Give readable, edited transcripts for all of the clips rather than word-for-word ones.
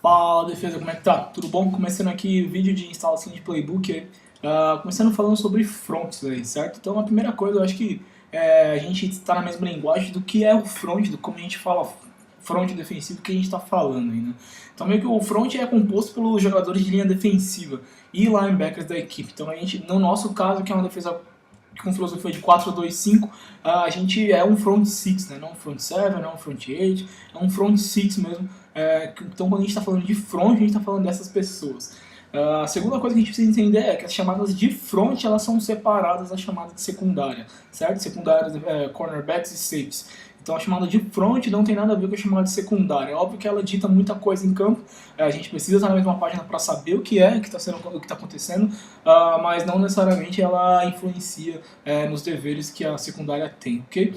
Fala defesa, como é que tá? Tudo bom? Começando aqui o vídeo de instalação de playbook, começando falando sobre fronts aí, certo? Então a primeira coisa, eu acho que a gente está na mesma linguagem do que é o front, do como a gente fala front defensivo que a gente está falando aí, né? Então meio que o front é composto pelos jogadores de linha defensiva e linebackers da equipe. Então a gente, no nosso caso, que é uma defesa com filosofia de 4-2-5, a gente é um front 6, né? Não um front 7, não um front 8, é um front 6 mesmo. Então quando a gente está falando de front, a gente está falando dessas pessoas. A segunda coisa que a gente precisa entender é que as chamadas de front elas são separadas das chamadas de secundária, certo? Secundárias, cornerbacks e safeties. Então a chamada de front não tem nada a ver com a chamada de secundária. É óbvio que ela dita muita coisa em campo, a gente precisa estar na mesma página para saber o que é, o que está acontecendo, mas não necessariamente ela influencia nos deveres que a secundária tem, ok?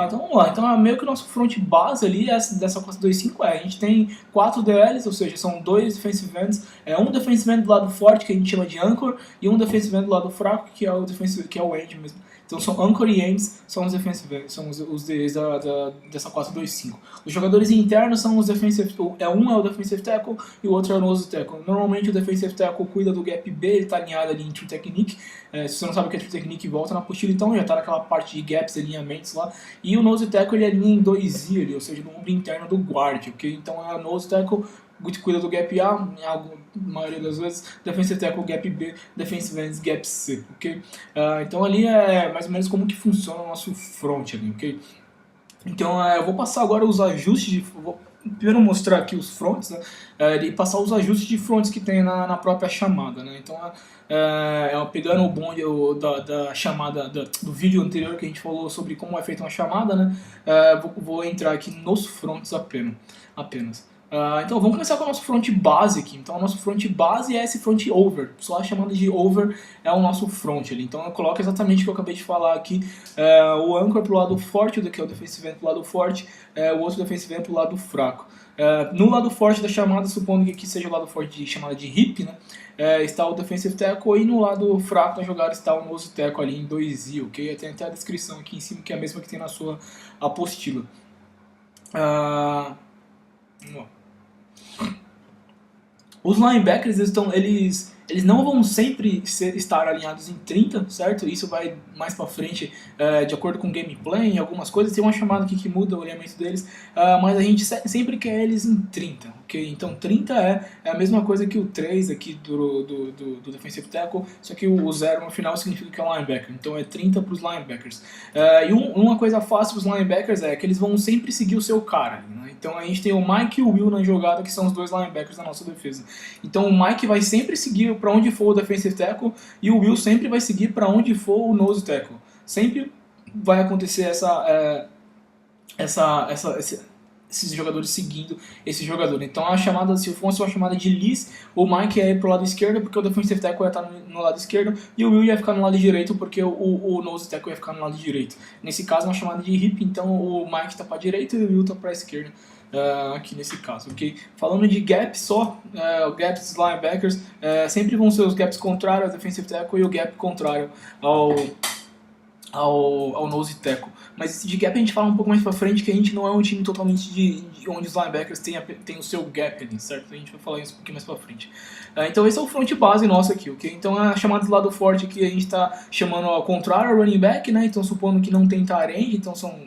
Então vamos lá, então meio que o nosso front base ali dessa 4-2-5 a gente tem 4 DLs, ou seja, são 2 defensive ends, um defensive end do lado forte que a gente chama de anchor e um defensive end do lado fraco que é o defensive, que é o end mesmo. Então são anchor e ends, são os defensive ends, são os DEs dessa 4-2-5. Os jogadores internos são os defensive, um é o defensive tackle e o outro é o nose tackle. Normalmente o defensive tackle cuida do gap B, ele está alinhado ali em true technique. Se você não sabe o que é true technique, volta na apostila, então já está naquela parte de gaps, alinhamentos lá. E o nose tackle ele alinha em 2Z ali, ou seja, no ombro interno do guard, ok? Então a nose tackle cuida do gap A, na maioria das vezes, defensive tackle gap B, defensive ends gap C, ok? Então ali é mais ou menos como que funciona o nosso front ali, ok? Então eu vou passar agora os ajustes, vou primeiro mostrar aqui os fronts, né? E passar os ajustes de fronts que tem na própria chamada, né? Então pegando o bonde da chamada do vídeo anterior que a gente falou sobre como é feita uma chamada, né? Vou entrar aqui nos fronts apenas. Então vamos começar com o nosso front base aqui. Então o nosso front base é esse front over. Só a chamada de over é o nosso front ali. Então eu coloco exatamente o que eu acabei de falar aqui. O anchor pro lado forte, que é o defensive end pro lado forte, o outro defensive end pro lado fraco. No lado forte da chamada, supondo que aqui seja o lado forte de chamada de hip, né? Está o defensive tackle e no lado fraco da jogada está o nose tackle ali em 2Z, ok? Tem até a descrição aqui em cima que é a mesma que tem na sua apostila. Os linebackers eles não vão sempre estar alinhados em 30, certo? Isso vai mais pra frente de acordo com o gameplay, em algumas coisas. Tem uma chamada aqui que muda o alinhamento deles, mas a gente sempre quer eles em 30, ok? Então 30 é a mesma coisa que o 3 aqui do defensive tackle, só que o 0 no final significa que é um linebacker. Então é 30 para os linebackers. E uma coisa fácil para os linebackers é que eles vão sempre seguir o seu cara, né? Então a gente tem o Mike e o Will na jogada, que são os dois linebackers da nossa defesa. Então o Mike vai sempre seguir para onde for o defensive tackle e o Will sempre vai seguir para onde for o nose tackle. Sempre vai acontecer esses jogadores seguindo esse jogador. Então a chamada, se fosse uma chamada de lease, o Mike ia ir pro lado esquerdo porque o defensive tackle ia estar no lado esquerdo e o Will ia ficar no lado direito porque o nose tackle ia ficar no lado direito. Nesse caso, uma chamada de hip, então o Mike está para a direita e o Will está para a esquerda. Aqui nesse caso, ok? Falando de gap só, gaps dos linebackers sempre vão ser os gaps contrários ao defensive tackle e o gap contrário ao nose tackle. Mas de gap a gente fala um pouco mais pra frente, que a gente não é um time totalmente de onde os linebackers têm o seu gap ali, certo? A gente vai falar isso um pouquinho mais pra frente. Então esse é o front base nosso aqui, ok? Então a chamada do lado forte aqui a gente tá chamando ao contrário ao running back, né? Então supondo que não tem tight end, então são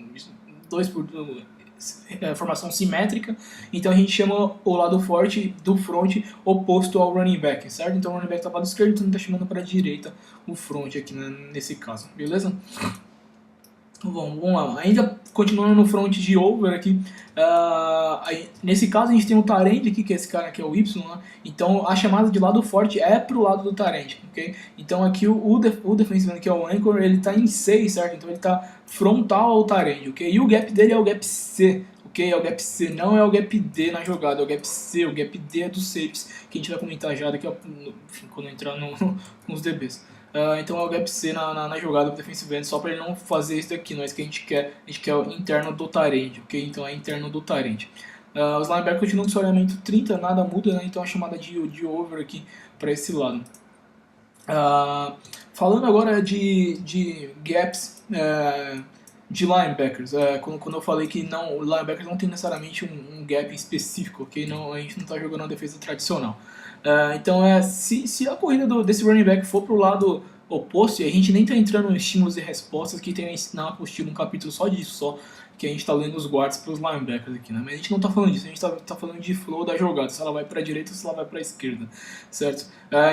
2 por formação simétrica, então a gente chama o lado forte do front oposto ao running back, certo? Então o running back tá para o lado esquerdo, então a gente tá chamando para a direita o front aqui, né, nesse caso, beleza? Vamos lá, ainda continuando no front de over aqui, nesse caso a gente tem o Tarend aqui, que é esse cara aqui, é o Y, né? Então a chamada de lado forte é pro lado do Tarend, ok? Então aqui o defensive, que é o anchor, ele tá em 6, certo? Então ele tá frontal ao Tarend, ok? E o gap dele é o gap C, ok? É o gap C, não é o gap D na jogada, é o gap C, o gap D é dos safes, que a gente vai comentar já daqui a quando entrar nos DBs. Então é o gap C na jogada do defensive end, só para ele não fazer isso daqui, não é isso que a gente quer o interno do Tarend, ok? Então é interno do Tarend. Os linebackers continuam com seu alinhamento 30, nada muda, né? Então a chamada de over aqui para esse lado. Falando agora de gaps, De linebackers, quando eu falei que não, o linebackers não tem necessariamente um gap específico, ok? Não, a gente não está jogando uma defesa tradicional. Então, se a corrida desse running back for pro lado oposto, e a gente nem está entrando em estímulos e respostas, que tem na apostila um capítulo só disso, só que a gente está lendo os guards para os linebackers aqui, né? Mas a gente não está falando disso, a gente está falando de flow da jogada, se ela vai para a direita ou se ela vai para a esquerda, certo?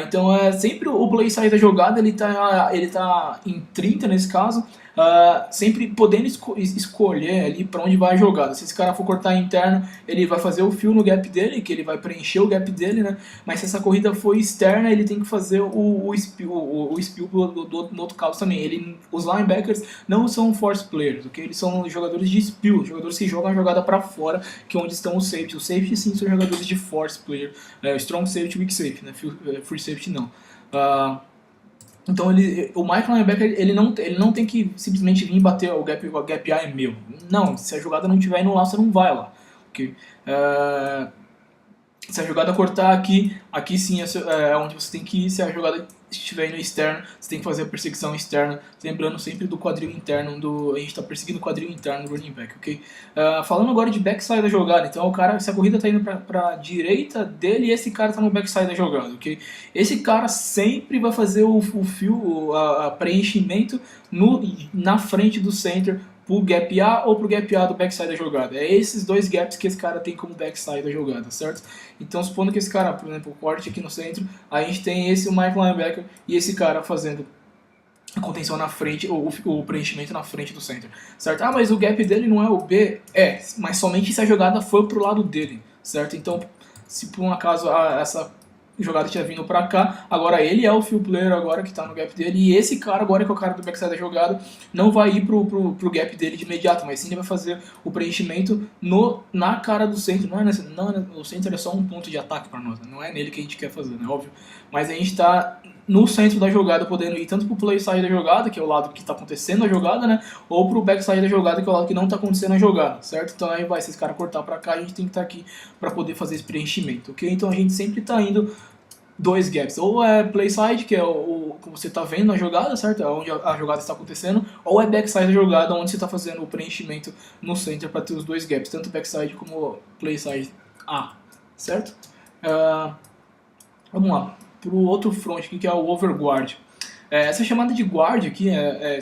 Então, sempre o play size da jogada, ele tá em 30 nesse caso, sempre podendo escolher ali para onde vai a jogada. Se esse cara for cortar interno, ele vai fazer o fill no gap dele, que ele vai preencher o gap dele, né? Mas se essa corrida for externa, ele tem que fazer o spill no outro caso também. Os linebackers não são force players, ok? Eles são jogadores de spill, jogadores que jogam a jogada para fora, que é onde estão os safety. Os safety sim são jogadores de force player, strong safety, weak safety, né? Free safety não. Então o Mike linebacker ele não tem que simplesmente vir bater o gap A é meu. Não, se a jogada não estiver indo lá, você não vai lá. Okay? Se a jogada cortar aqui sim é onde você tem que ir. Se a jogada estiver indo externo, você tem que fazer a perseguição externa, lembrando sempre do quadril interno, a gente está perseguindo o quadril interno do running back, ok? Falando agora de backside da jogada, então se a corrida está indo para a direita dele, esse cara está no backside da jogada, ok? Esse cara sempre vai fazer o fio, a preenchimento na frente do center, pro gap A ou pro gap A do backside da jogada. É esses dois gaps que esse cara tem como backside da jogada, certo? Então, supondo que esse cara, por exemplo, o corte aqui no centro, a gente tem o Mike linebacker e esse cara fazendo a contenção na frente, o preenchimento na frente do center, certo? Mas o gap dele não é o B? Mas somente se a jogada for pro lado dele, certo? Então, se por um acaso essa jogada tinha vindo pra cá, agora ele é o field player agora que tá no gap dele, e esse cara agora que é o cara do backside da jogada, não vai ir pro gap dele de imediato, mas sim ele vai fazer o preenchimento na cara do centro. O centro é só um ponto de ataque para nós, né? Não é nele que a gente quer fazer, né? Óbvio, mas a gente tá no centro da jogada, podendo ir tanto pro play side da jogada, que é o lado que está acontecendo a jogada, né? Ou pro backside da jogada, que é o lado que não está acontecendo a jogada, certo? Então aí se esse cara cortar para cá, a gente tem que estar aqui para poder fazer esse preenchimento, ok? Então a gente sempre está indo dois gaps, ou é play side, que é o que você está vendo a jogada, certo? É onde a jogada está acontecendo, ou é backside da jogada, onde você está fazendo o preenchimento no center para ter os dois gaps, tanto backside como play side A, certo? Vamos lá, para o outro front aqui, que é o overguard. Essa chamada de guard aqui é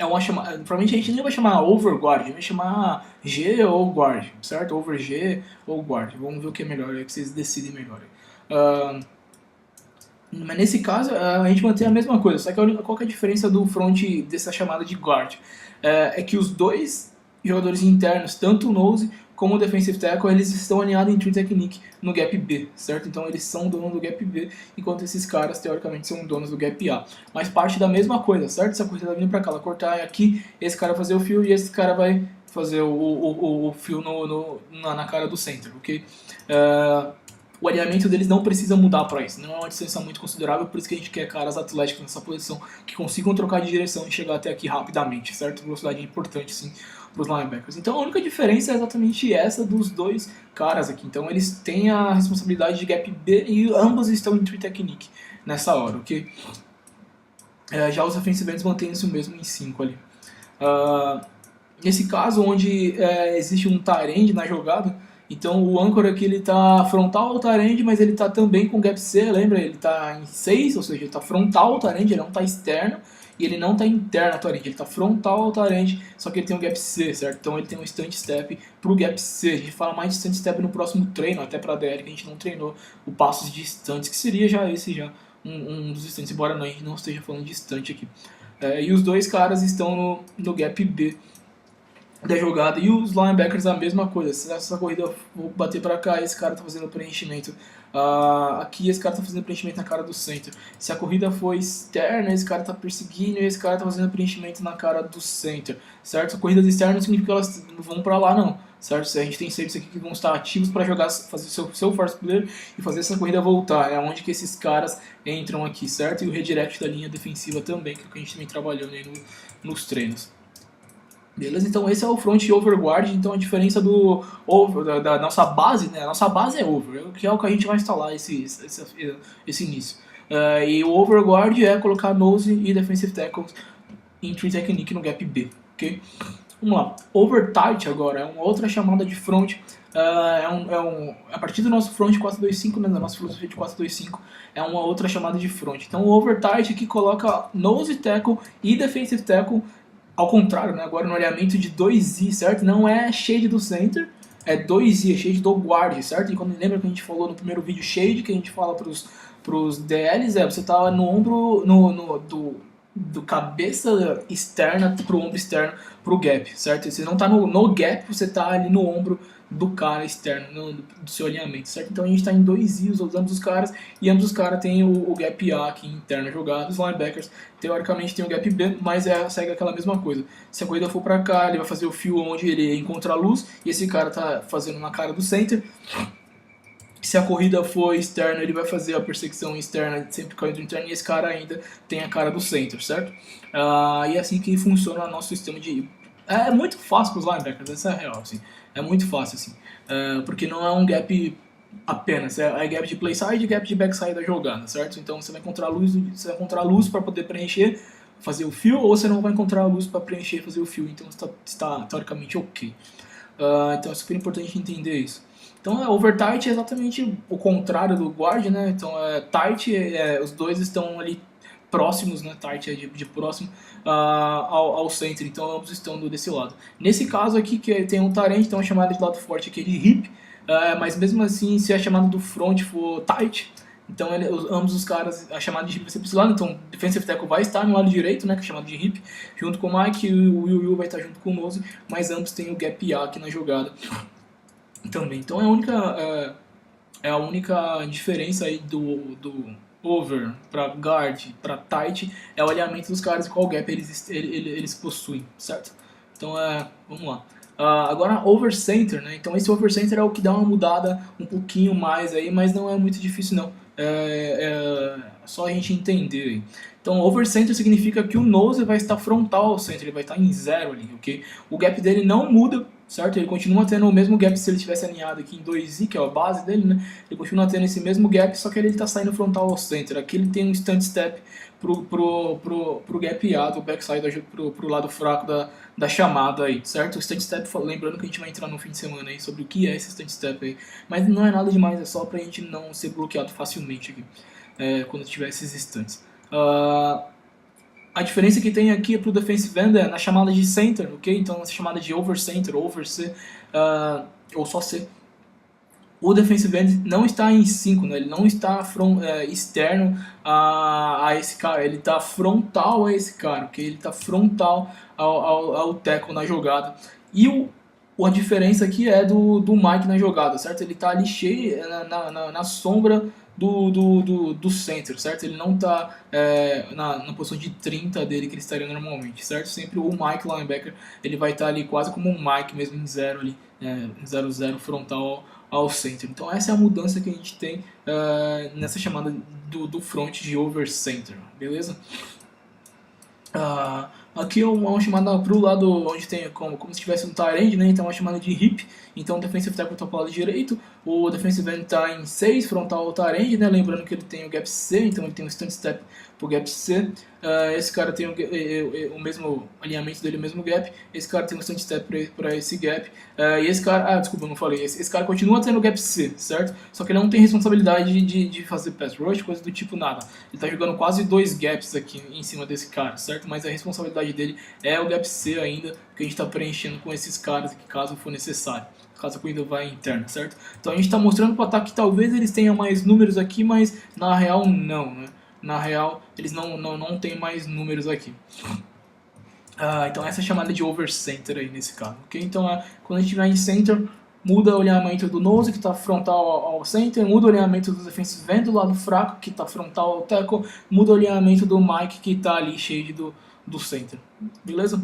uma chamada, provavelmente a gente nem vai chamar overguard, a gente vai chamar G ou guard, certo? Over G ou guard, vamos ver o que é melhor, que vocês decidem melhor. Mas nesse caso a gente mantém a mesma coisa, só que qual que é a diferença do front dessa chamada de guard? É que os dois jogadores internos, tanto o nose como o defensive tackle, eles estão alinhados em tree technique no gap B, certo? Então eles são donos do gap B, enquanto esses caras teoricamente são donos do gap A. Mas parte da mesma coisa, certo? Se a corrida tá vindo pra cá, ela cortar aqui, esse cara vai fazer o fio e esse cara vai fazer o fio na cara do center, ok? O alinhamento deles não precisa mudar para isso, não é uma distância muito considerável, por isso que a gente quer caras atléticos nessa posição, que consigam trocar de direção e chegar até aqui rapidamente, certo? Velocidade é importante, sim, para os linebackers. Então a única diferença é exatamente essa dos dois caras aqui. Então eles têm a responsabilidade de gap B e ambos estão em tree technique nessa hora, ok? Já os offensive ends mantêm isso mesmo em 5 ali. Nesse caso, onde existe um tight end na jogada, então o anchor aqui ele está frontal ao tight end, mas ele está também com gap C, lembra? Ele está em 6, ou seja, ele está frontal ao tight end, ele não está externo, e ele não está interno ao tight end, ele está frontal ao tight end, só que ele tem um gap C, certo? Então ele tem um stunt step para o gap C. A gente fala mais de stunt step no próximo treino, até para a DL, que a gente não treinou o passos de stunts, que seria já um dos stunts, embora a gente não esteja falando de stunt aqui. E os dois caras estão no gap B da jogada, e os linebackers a mesma coisa. Se essa corrida for bater para cá, esse cara tá fazendo preenchimento aqui, esse cara tá fazendo preenchimento na cara do center. Se a corrida for externa, esse cara tá perseguindo e esse cara tá fazendo preenchimento na cara do center, certo? A corrida externa não significa que elas não vão para lá, não, certo? A gente tem safeties aqui que vão estar ativos para jogar, fazer seu force player e fazer essa corrida voltar. É onde que esses caras entram aqui, certo? E o redirect da linha defensiva também, que é o que a gente vem trabalhando aí nos treinos. Beleza? Então esse é o front overguard, então a diferença da nossa base, né? A nossa base é over, que é o que a gente vai instalar esse início. E o overguard é colocar nose e defensive tackles em tree technique no gap B. ok? Vamos lá, over tight agora é uma outra chamada de front. A partir do nosso front 425, né, da nossa filosofia de 425, é uma outra chamada de front. Então o over tight aqui coloca nose tackle e defensive tackle ao contrário, né, agora no alinhamento de 2i, certo? Não é shade do center, é 2i, é shade do guard, certo? E quando lembra que a gente falou no primeiro vídeo shade, que a gente fala pros DLs, você tá no ombro do cabeça externa pro ombro externo pro gap, certo? Você não tá no gap, você tá ali no ombro do cara externo, do seu alinhamento, certo? Então a gente tá em 2i, ambos os caras, e ambos os caras têm o gap A aqui interno jogado. Os linebackers teoricamente tem o gap B, mas segue aquela mesma coisa. Se a corrida for pra cá, ele vai fazer o fio onde ele encontra a luz, e esse cara tá fazendo na cara do center. Se a corrida for externa, ele vai fazer a perseguição externa sempre caindo interno, e esse cara ainda tem a cara do center, certo? E é assim que funciona o nosso sistema de... É muito fácil para os linebackers, essa é a real, assim. É muito fácil, assim. Porque não é um gap apenas, é gap de play side e gap de backside da jogada, certo? Então você vai encontrar luz para poder preencher, fazer o fio, ou você não vai encontrar luz para preencher e fazer o fio, então está teoricamente ok. Então é super importante entender isso. Então, over tight é exatamente o contrário do guard, né? Então, tight, os dois estão ali próximos, né? Tight é de próximo ao center, então ambos estão desse lado. Nesse caso aqui, que tem um tarente, então a chamada de lado forte aqui é de hip, mas mesmo assim, se a chamada do front for tight, então ambos os caras, a chamada de hip vai ser para esse lado, então defensive tackle vai estar no lado direito, né? Que é chamado de hip, junto com o Mike, e o Will vai estar junto com o Nose, mas ambos têm o gap A aqui na jogada também. Então é a única diferença aí do over para guard para tight é o alinhamento dos caras e qual gap eles possuem, certo? Então vamos lá. Agora over center, né? Então esse over center é o que dá uma mudada um pouquinho mais aí, mas não é muito difícil não. É só a gente entender aí. Então over center significa que o nose vai estar frontal ao center, ele vai estar em 0 ali, ok? O gap dele não muda, certo? Ele continua tendo o mesmo gap se ele tivesse alinhado aqui em 2i, que é a base dele, né? Ele continua tendo esse mesmo gap, só que ele está saindo frontal ao center. Aqui ele tem um stunt step pro gap A, do backside pro lado fraco da chamada aí, certo? O stunt step, lembrando que a gente vai entrar no fim de semana aí sobre o que é esse stunt step aí. Mas não é nada demais, é só pra gente não ser bloqueado facilmente aqui, quando tiver esses stunts. A diferença que tem aqui pro defensive end é na chamada de center, ok? Então essa chamada de over center, over C, ou só C. O defensive end não está em 5, né? Ele não está externo a esse cara, ele está frontal a esse cara, ok? Ele está frontal ao tackle na jogada. E a diferença aqui é do Mike na jogada, certo? Ele está ali cheio na sombra do center, certo? Ele não está na posição de 30 dele que ele estaria normalmente, certo? Sempre o Mike linebacker, ele vai estar ali quase como um Mike mesmo em 0 ali, 0-0 frontal ao center. Então essa é a mudança que a gente tem nessa chamada do front de over center, beleza? Aqui é uma chamada para o lado onde tem como se tivesse um tight end, né? Então é uma chamada de hip. Então o defensive tackle está para o lado direito, o defensive end está em 6 frontal ao tight end, né? Lembrando que ele tem o gap C, então ele tem um stunt step pro gap C. Esse cara tem o mesmo alinhamento dele, o mesmo gap. Esse cara tem um stunt step para esse gap. E esse cara, desculpa, eu não falei. Esse cara continua tendo o gap C, certo? Só que ele não tem responsabilidade de fazer pass rush, coisa do tipo nada. Ele tá jogando quase 2 gaps aqui em cima desse cara, certo? Mas a responsabilidade dele é o gap C ainda, que a gente está preenchendo com esses caras aqui, caso for necessário. Caso a corrida vá interna, certo? Então a gente está mostrando para o ataque que talvez eles tenham mais números aqui, mas na real não, né? Na real, eles não têm mais números aqui. Então essa é a chamada de over center aí nesse caso, ok? Então quando a gente vai em center, muda o alinhamento do nose, que está frontal ao center, muda o alinhamento do defensive end do lado fraco, que está frontal ao tackle, muda o alinhamento do Mike, que está ali cheio do center, beleza?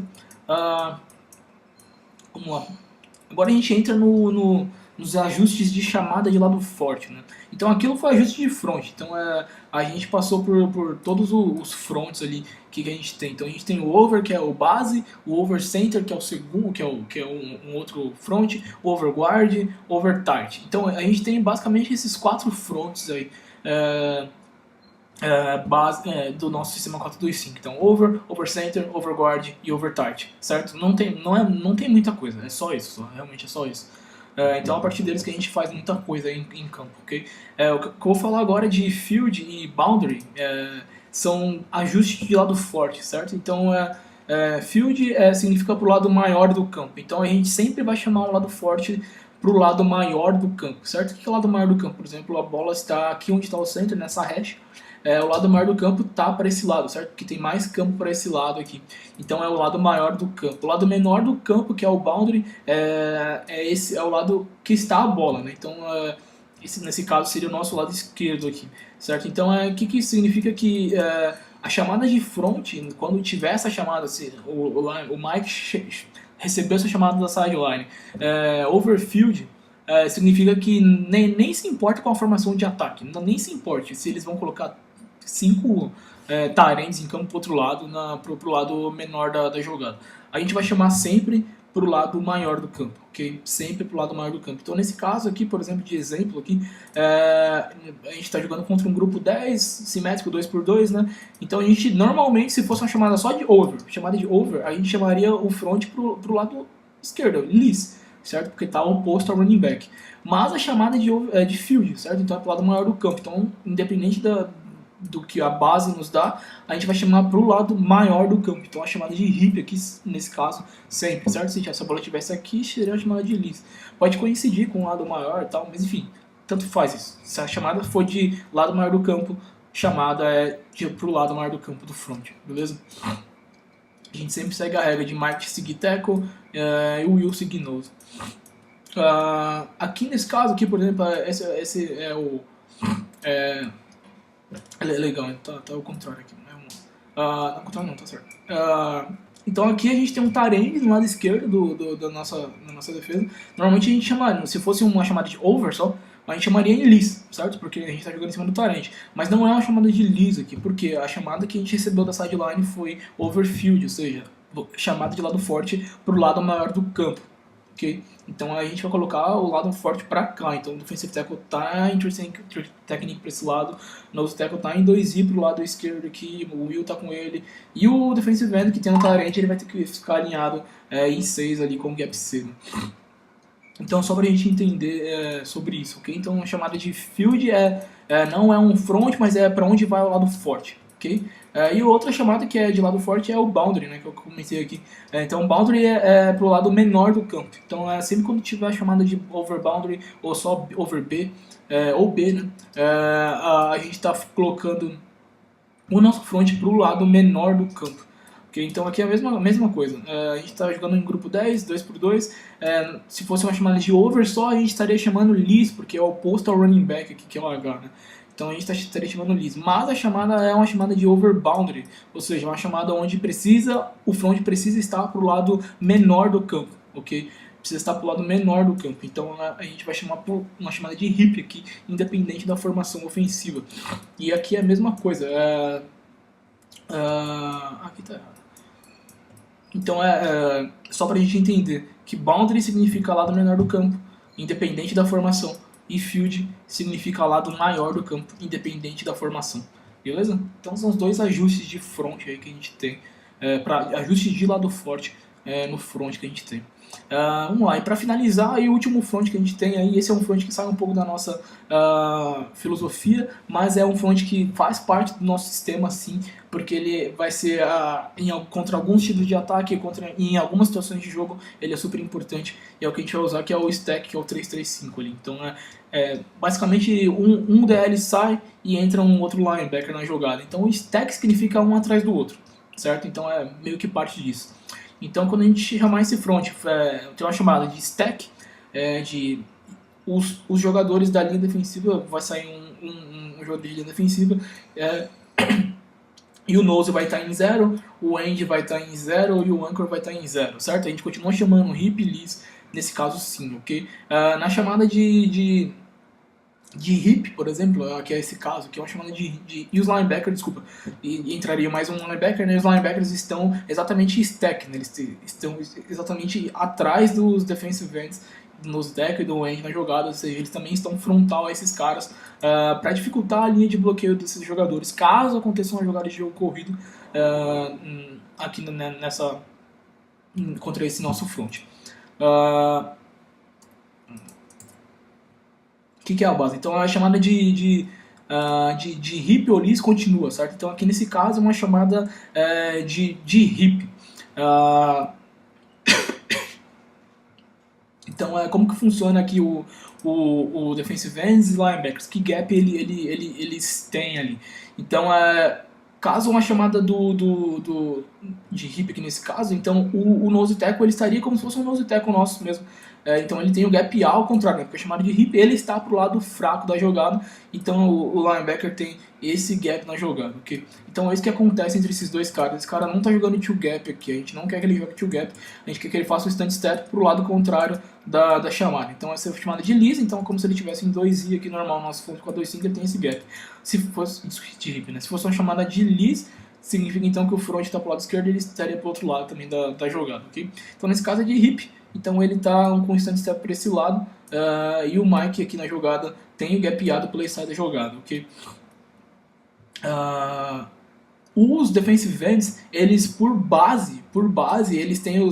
Vamos lá. Agora a gente entra nos ajustes de chamada de lado forte, né? Então aquilo foi ajuste de front, então a gente passou por todos os fronts ali que a gente tem. Então a gente tem o over, que é o base, o over center, que é o segundo, que é um outro front, o over guard, over tight. Então a gente tem basicamente esses 4 fronts aí. do nosso sistema 4-2-5. Então, over center, over guard e over tight, certo? Não tem muita coisa, é só isso, realmente é só isso. Então, a partir deles que a gente faz muita coisa em campo, ok? O que eu vou falar agora de field e boundary são ajustes de lado forte, certo? Então, field significa para o lado maior do campo. Então, a gente sempre vai chamar o lado forte para o lado maior do campo, certo? O que é o lado maior do campo? Por exemplo, a bola está aqui onde está o center, nessa hash. O lado maior do campo tá para esse lado, certo? Porque tem mais campo para esse lado aqui. Então é o lado maior do campo. O lado menor do campo, que é o boundary, é o lado que está a bola, né? Então nesse caso seria o nosso lado esquerdo aqui, certo? Então o que significa que a chamada de front, quando tiver essa chamada, se o Mike recebeu essa chamada da sideline, overfield, significa que nem se importa com a formação de ataque, nem se importa se eles vão colocar 5 Tyrants em campo pro outro lado, pro lado menor da jogada. A gente vai chamar sempre pro lado maior do campo, ok? Sempre pro lado maior do campo. Então, nesse caso aqui, por exemplo, de exemplo aqui, a gente está jogando contra um grupo 10, simétrico 2x2, né? Então, a gente, normalmente, se fosse uma chamada só de over, a gente chamaria o front pro lado esquerdo, lease, certo? Porque está oposto ao running back. Mas a chamada de field, certo? Então, é pro lado maior do campo. Então, independente do que a base nos dá, a gente vai chamar para o lado maior do campo. Então a chamada de hip aqui, nesse caso, sempre, certo? Se essa bola estivesse aqui, seria a chamada de lease. Pode coincidir com o lado maior e tal, mas enfim, tanto faz isso. Se a chamada for de lado maior do campo, chamada para o lado maior do campo do front, beleza? A gente sempre segue a regra de Mike seguir tackle e o Will seguir nose. Aqui nesse caso, aqui, por exemplo, esse é o... legal, tá ao contrário aqui. Não, ao contrário não, tá certo. Então aqui a gente tem um Tyrande no lado esquerdo da nossa defesa. Normalmente a gente chamaria, se fosse uma chamada de over só, a gente chamaria em lease, certo? Porque a gente está jogando em cima do Tyrande. Mas não é uma chamada de lease aqui, porque a chamada que a gente recebeu da sideline foi overfield, ou seja, chamada de lado forte para o lado maior do campo. Okay? Então a gente vai colocar o lado forte para cá. Então o defensive tackle tá em technique para esse lado, o nose tackle tá em 2i pro lado esquerdo aqui, o Will tá com ele, e o defensive end que tem no Tyrant, ele vai ter que ficar alinhado em 6 ali com o gap C. Então só pra gente entender sobre isso, ok? Então a chamada de field não é um front, mas é para onde vai o lado forte, ok? E outra chamada que é de lado forte é o boundary, né, que eu comentei aqui. Então o boundary é pro lado menor do campo. Então sempre quando tiver a chamada de over boundary ou só over B, ou B, né, a gente está colocando o nosso front pro lado menor do campo. Okay? Então aqui é a mesma coisa. A gente está jogando em grupo 10, 2x2. Se fosse uma chamada de over só, a gente estaria chamando lease, porque é o oposto ao running back aqui, que é o H, né? Então a gente estaria chamando lease. Mas a chamada é uma chamada de over boundary, ou seja, uma chamada onde o front precisa estar para o lado menor do campo, ok? Precisa estar para o lado menor do campo. Então a gente vai chamar por uma chamada de hip aqui, independente da formação ofensiva. E aqui é a mesma coisa. Aqui tá errado. Então só para a gente entender que boundary significa lado menor do campo, independente da formação. E field significa lado maior do campo, independente da formação. Beleza? Então são os dois ajustes de front aí que a gente tem. Ajustes de lado forte no front que a gente tem. Vamos lá, e para finalizar, aí, o último front que a gente tem aí, esse é um front que sai um pouco da nossa filosofia, mas é um front que faz parte do nosso sistema, sim, porque ele vai ser contra alguns tipos de ataque, em algumas situações de jogo, ele é super importante, e é o que a gente vai usar, que é o stack, que é o 3-3-5 ali. Então, basicamente, um DL sai e entra um outro linebacker na jogada. Então, o stack significa um atrás do outro, certo? Então, é meio que parte disso. Então, quando a gente chamar esse front, tem uma chamada de stack, os jogadores da linha defensiva, vai sair um jogador de linha defensiva, e o nose vai estar em 0, o end vai estar em 0 e o anchor vai estar em 0, certo? A gente continua chamando hip lease, nesse caso sim, ok? Na chamada de hip, por exemplo, que é esse caso, que é uma chamada e os linebackers, desculpa, e entraria mais um linebacker, né? Os linebackers estão exatamente stack, né? Eles estão exatamente atrás dos defensive ends, do nose tackle e do end na jogada, ou seja, eles também estão frontal a esses caras para dificultar a linha de bloqueio desses jogadores, caso aconteça uma jogada de jogo corrido aqui contra esse nosso front. O que é a base? Então é a chamada de hip release continua, certo? Então aqui nesse caso é uma chamada de hip. Então como que funciona aqui o defensive ends e linebackers? Que gap eles têm ali? Então caso uma chamada de hip aqui nesse caso, então o nose tackle ele estaria como se fosse um nose tackle nosso mesmo. Então ele tem o gap A ao contrário, né? Porque é chamado de hip, ele está pro lado fraco da jogada, então o linebacker tem esse gap na jogada, ok? Então é isso que acontece entre esses dois caras. Esse cara não está jogando two gap aqui, a gente não quer que ele jogue two gap, a gente quer que ele faça o stand step pro lado contrário da chamada. Então essa é chamada de lease, então é como se ele tivesse em 2i aqui normal, nosso fonte com a 2.5 ele tem esse gap. Se fosse de hip, né? Se fosse uma chamada de lease, significa então que o front está pro lado esquerdo e ele estaria pro outro lado também da jogada, ok? Então nesse caso é de hip, então ele está com um stand step para esse lado e o Mike aqui na jogada tem o gapeado pela side da jogada, ok? Os defensive ends, eles por base, eles têm o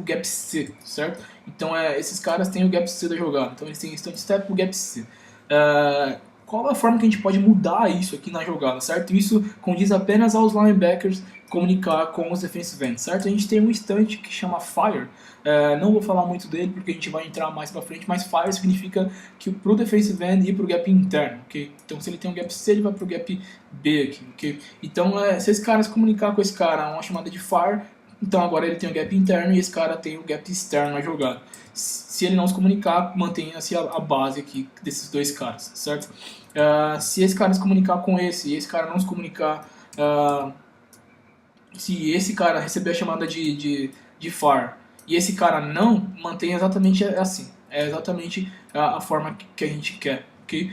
gap C, certo? Então esses caras têm o gap C da jogada, então eles têm stand step e o gap C. Qual é a forma que a gente pode mudar isso aqui na jogada, certo? Isso condiz apenas aos linebackers comunicar com os defensive ends, certo? A gente tem um instante que chama Fire, não vou falar muito dele porque a gente vai entrar mais pra frente, mas Fire significa que pro defensive end ir pro gap interno, ok? Então se ele tem um gap C, ele vai pro gap B aqui, ok? Então se esse cara se comunicar com esse cara, uma chamada de Fire, então agora ele tem o gap interno e esse cara tem o gap externo na jogada. Se ele não se comunicar, mantenha-se a base aqui desses dois caras, certo? Se esse cara se comunicar com esse e esse cara não se comunicar, se esse cara receber a chamada de far e esse cara não, mantenha exatamente assim. É exatamente a forma que a gente quer, ok?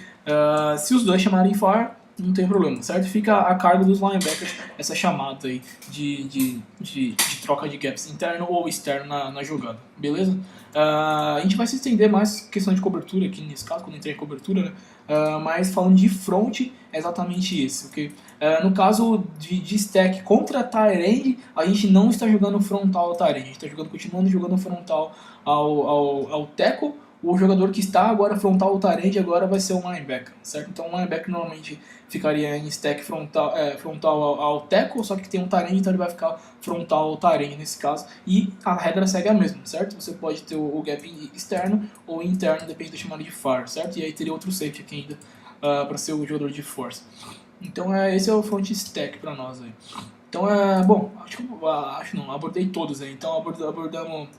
Se os dois chamarem far, não tem problema, certo? Fica a cargo dos linebackers essa chamada aí de troca de gaps interno ou externo na jogada, beleza? A gente vai se estender mais questão de cobertura aqui nesse caso, quando entrar em cobertura, né? Mas falando de front, é exatamente isso, ok? No caso de stack contra tight end, a gente não está jogando frontal ao tight end, a gente está continuando jogando frontal ao tackle. O jogador que está agora frontal ao tight end agora vai ser o linebacker, certo? Então o linebacker normalmente ficaria em stack frontal ao tackle, só que tem um tight end, então ele vai ficar frontal ao tight end nesse caso. E a regra segue a mesma, certo? Você pode ter o gap externo ou interno, depende da chamada de far, certo? E aí teria outro safety aqui ainda para ser o jogador de force. Então esse é o front stack para nós aí. Então bom, acho não, abordei todos aí. Então abordamos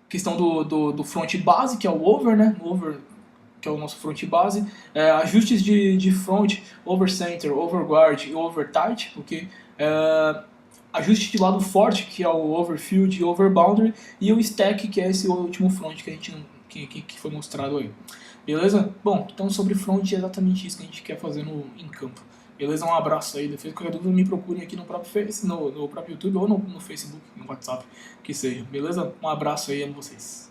questão do front base, que é o over, né? Over, que é o nosso front base. Ajustes de front, over center, over guard e over tight, ok? Ajuste de lado forte, que é o overfield e over boundary, e o stack, que é esse último front que a gente que foi mostrado aí. Beleza? Bom, então sobre front é exatamente isso que a gente quer fazer em campo. Beleza? Um abraço aí. Depois, qualquer dúvida, me procurem aqui no próprio no próprio YouTube ou no Facebook, no WhatsApp, que seja. Beleza? Um abraço aí a vocês.